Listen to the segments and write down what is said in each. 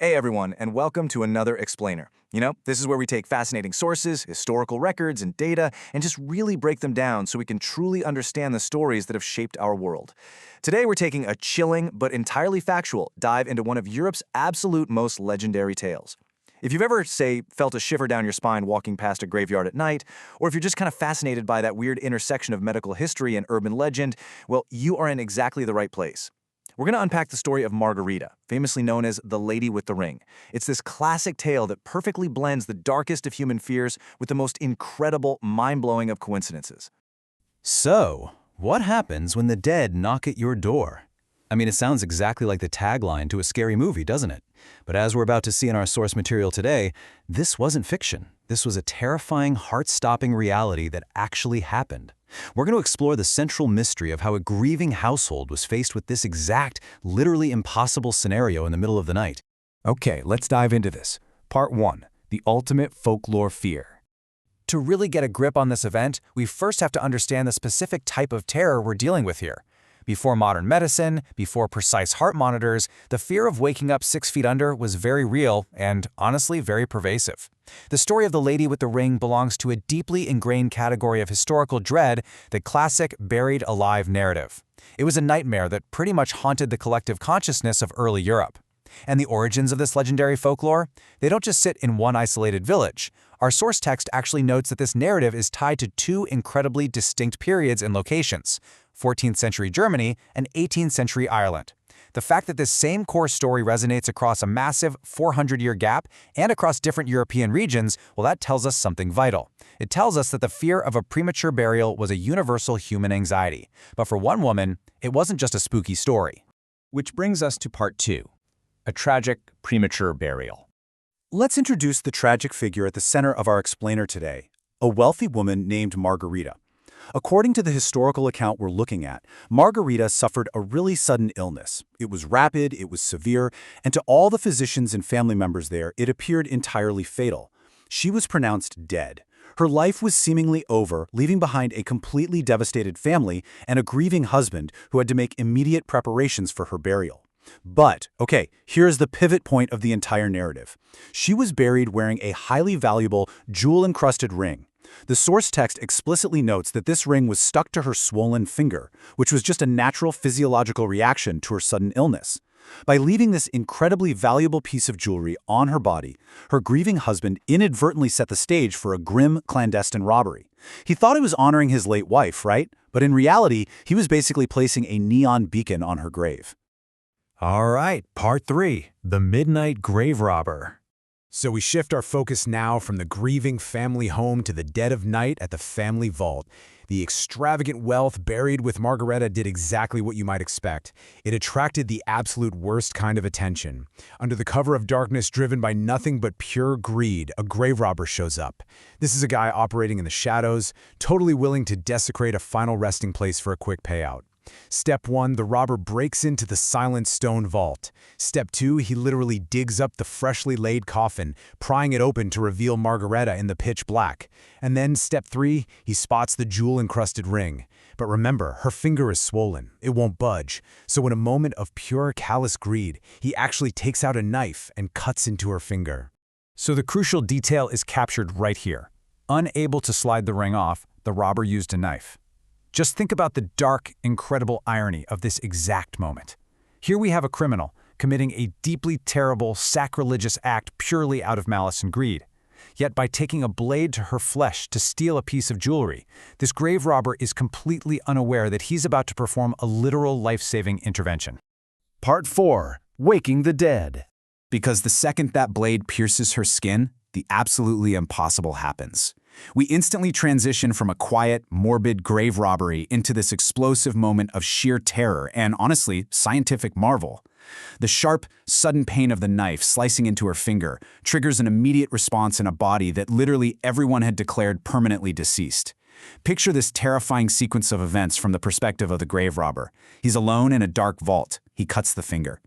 Hey everyone, and welcome to another Explainer. This is where we take fascinating sources, historical records, and data, and just really break them down so we can truly understand the stories that have shaped our world. Today we're taking a chilling, but entirely factual, dive into one of Europe's absolute most legendary tales. If you've ever, say, felt a shiver down your spine walking past a graveyard at night, or if you're just kind of fascinated by that weird intersection of medical history and urban legend, well, you are in exactly the right place. We're going to unpack the story of Margarita, famously known as the Lady with the Ring. It's this classic tale that perfectly blends the darkest of human fears with the most incredible, mind-blowing of coincidences. So, what happens when the dead knock at your door? I mean, it sounds exactly like the tagline to a scary movie, doesn't it? But as we're about to see in our source material today, this wasn't fiction. This was a terrifying, heart-stopping reality that actually happened. We're going to explore the central mystery of how a grieving household was faced with this exact, literally impossible scenario in the middle of the night. Okay, let's dive into this. Part 1. The ultimate folklore fear. To really get a grip on this event, we first have to understand the specific type of terror we're dealing with here. Before modern medicine, before precise heart monitors, the fear of waking up 6 feet under was very real and, honestly, very pervasive. The story of the Lady with the Ring belongs to a deeply ingrained category of historical dread, the classic buried alive narrative. It was a nightmare that pretty much haunted the collective consciousness of early Europe. And the origins of this legendary folklore? They don't just sit in one isolated village. Our source text actually notes that this narrative is tied to two incredibly distinct periods and locations: 14th century Germany and 18th century Ireland. The fact that this same core story resonates across a massive 400-year gap and across different European regions, well, that tells us something vital. It tells us that the fear of a premature burial was a universal human anxiety. But for one woman, it wasn't just a spooky story. Which brings us to part 2. A tragic premature burial. Let's introduce the tragic figure at the center of our explainer today, a wealthy woman named Margarita. According to the historical account we're looking at, Margarita suffered a really sudden illness. It was rapid, it was severe, and to all the physicians and family members there, it appeared entirely fatal. She was pronounced dead. Her life was seemingly over, leaving behind a completely devastated family and a grieving husband who had to make immediate preparations for her burial. But, okay, here's the pivot point of the entire narrative. She was buried wearing a highly valuable, jewel-encrusted ring. The source text explicitly notes that this ring was stuck to her swollen finger, which was just a natural physiological reaction to her sudden illness. By leaving this incredibly valuable piece of jewelry on her body, her grieving husband inadvertently set the stage for a grim, clandestine robbery. He thought he was honoring his late wife, right? But in reality, he was basically placing a neon beacon on her grave. All right, part 3. The Midnight Grave Robber. So we shift our focus now from the grieving family home to the dead of night at the family vault. The extravagant wealth buried with Margarita did exactly what you might expect. It attracted the absolute worst kind of attention. Under the cover of darkness driven by nothing but pure greed, a grave robber shows up. This is a guy operating in the shadows, totally willing to desecrate a final resting place for a quick payout. Step 1, the robber breaks into the silent stone vault. Step 2, he literally digs up the freshly laid coffin, prying it open to reveal Margarita in the pitch black. And then Step 3, he spots the jewel-encrusted ring. But remember, her finger is swollen. It won't budge. So in a moment of pure callous greed, he actually takes out a knife and cuts into her finger. So the crucial detail is captured right here. Unable to slide the ring off, the robber used a knife. Just think about the dark, incredible irony of this exact moment. Here we have a criminal committing a deeply terrible, sacrilegious act purely out of malice and greed. Yet by taking a blade to her flesh to steal a piece of jewelry, this grave robber is completely unaware that he's about to perform a literal life-saving intervention. Part 4. Waking the Dead. Because the second that blade pierces her skin, the absolutely impossible happens. We instantly transition from a quiet, morbid grave robbery into this explosive moment of sheer terror and, honestly, scientific marvel. The sharp, sudden pain of the knife slicing into her finger triggers an immediate response in a body that literally everyone had declared permanently deceased. Picture this terrifying sequence of events from the perspective of the grave robber. He's alone in a dark vault. He cuts the finger.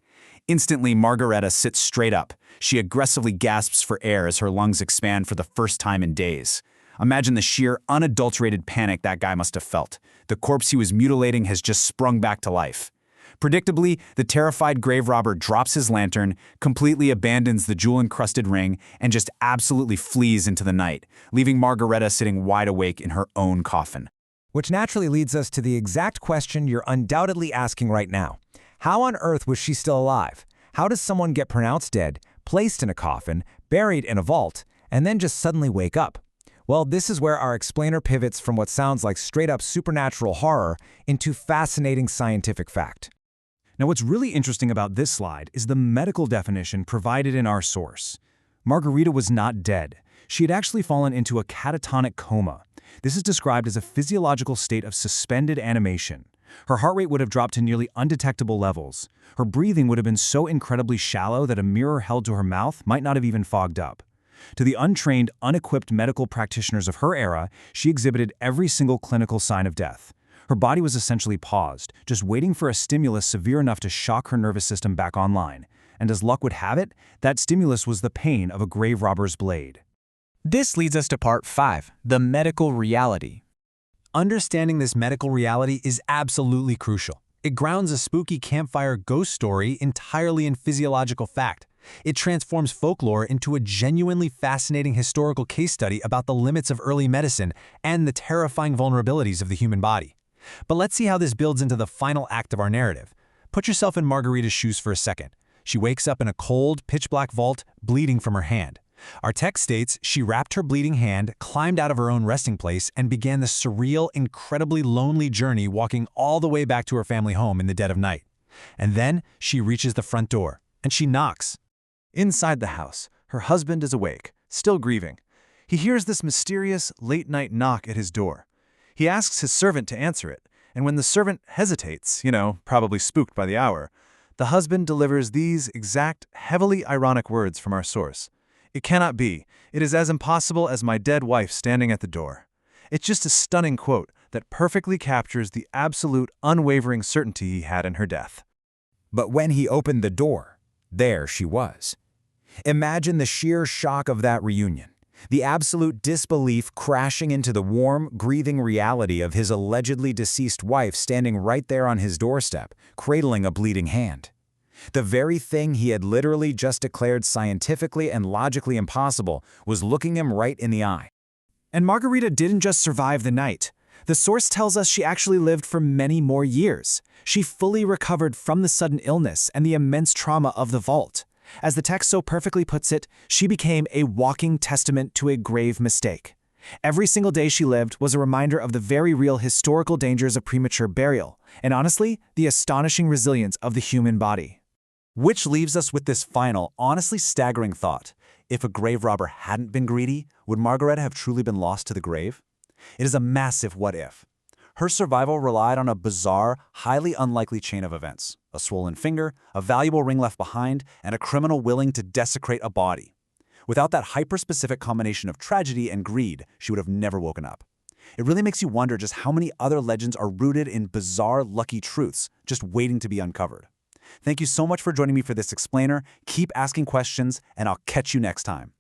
Instantly, Margarita sits straight up. She aggressively gasps for air as her lungs expand for the first time in days. Imagine the sheer, unadulterated panic that guy must have felt. The corpse he was mutilating has just sprung back to life. Predictably, the terrified grave robber drops his lantern, completely abandons the jewel-encrusted ring, and just absolutely flees into the night, leaving Margareta sitting wide awake in her own coffin. Which naturally leads us to the exact question you're undoubtedly asking right now. How on earth was she still alive? How does someone get pronounced dead, placed in a coffin, buried in a vault, and then just suddenly wake up? Well, this is where our explainer pivots from what sounds like straight-up supernatural horror into fascinating scientific fact. Now, what's really interesting about this slide is the medical definition provided in our source. Margarita was not dead. She had actually fallen into a catatonic coma. This is described as a physiological state of suspended animation. Her heart rate would have dropped to nearly undetectable levels. Her breathing would have been so incredibly shallow that a mirror held to her mouth might not have even fogged up. To the untrained, unequipped medical practitioners of her era, she exhibited every single clinical sign of death. Her body was essentially paused, just waiting for a stimulus severe enough to shock her nervous system back online. And as luck would have it, that stimulus was the pain of a grave robber's blade. This leads us to part 5, the medical reality. Understanding this medical reality is absolutely crucial. It grounds a spooky campfire ghost story entirely in physiological fact. It transforms folklore into a genuinely fascinating historical case study about the limits of early medicine and the terrifying vulnerabilities of the human body. But let's see how this builds into the final act of our narrative. Put yourself in Margarita's shoes for a second. She wakes up in a cold, pitch-black vault, bleeding from her hand. Our text states she wrapped her bleeding hand, climbed out of her own resting place, and began the surreal, incredibly lonely journey walking all the way back to her family home in the dead of night. And then she reaches the front door, and she knocks. Inside the house, her husband is awake, still grieving. He hears this mysterious, late-night knock at his door. He asks his servant to answer it, and when the servant hesitates, probably spooked by the hour, the husband delivers these exact, heavily ironic words from our source. "It cannot be. It is as impossible as my dead wife standing at the door." It's just a stunning quote that perfectly captures the absolute, unwavering certainty he had in her death. But when he opened the door, there she was. Imagine the sheer shock of that reunion, the absolute disbelief crashing into the warm, breathing reality of his allegedly deceased wife standing right there on his doorstep, cradling a bleeding hand. The very thing he had literally just declared scientifically and logically impossible was looking him right in the eye. And Margarita didn't just survive the night. The source tells us she actually lived for many more years. She fully recovered from the sudden illness and the immense trauma of the vault. As the text so perfectly puts it, she became a walking testament to a grave mistake. Every single day she lived was a reminder of the very real historical dangers of premature burial, and honestly, the astonishing resilience of the human body. Which leaves us with this final, honestly staggering thought. If a grave robber hadn't been greedy, would Margareta have truly been lost to the grave? It is a massive what if. Her survival relied on a bizarre, highly unlikely chain of events. A swollen finger, a valuable ring left behind, and a criminal willing to desecrate a body. Without that hyper-specific combination of tragedy and greed, she would have never woken up. It really makes you wonder just how many other legends are rooted in bizarre, lucky truths, just waiting to be uncovered. Thank you so much for joining me for this explainer. Keep asking questions, and I'll catch you next time.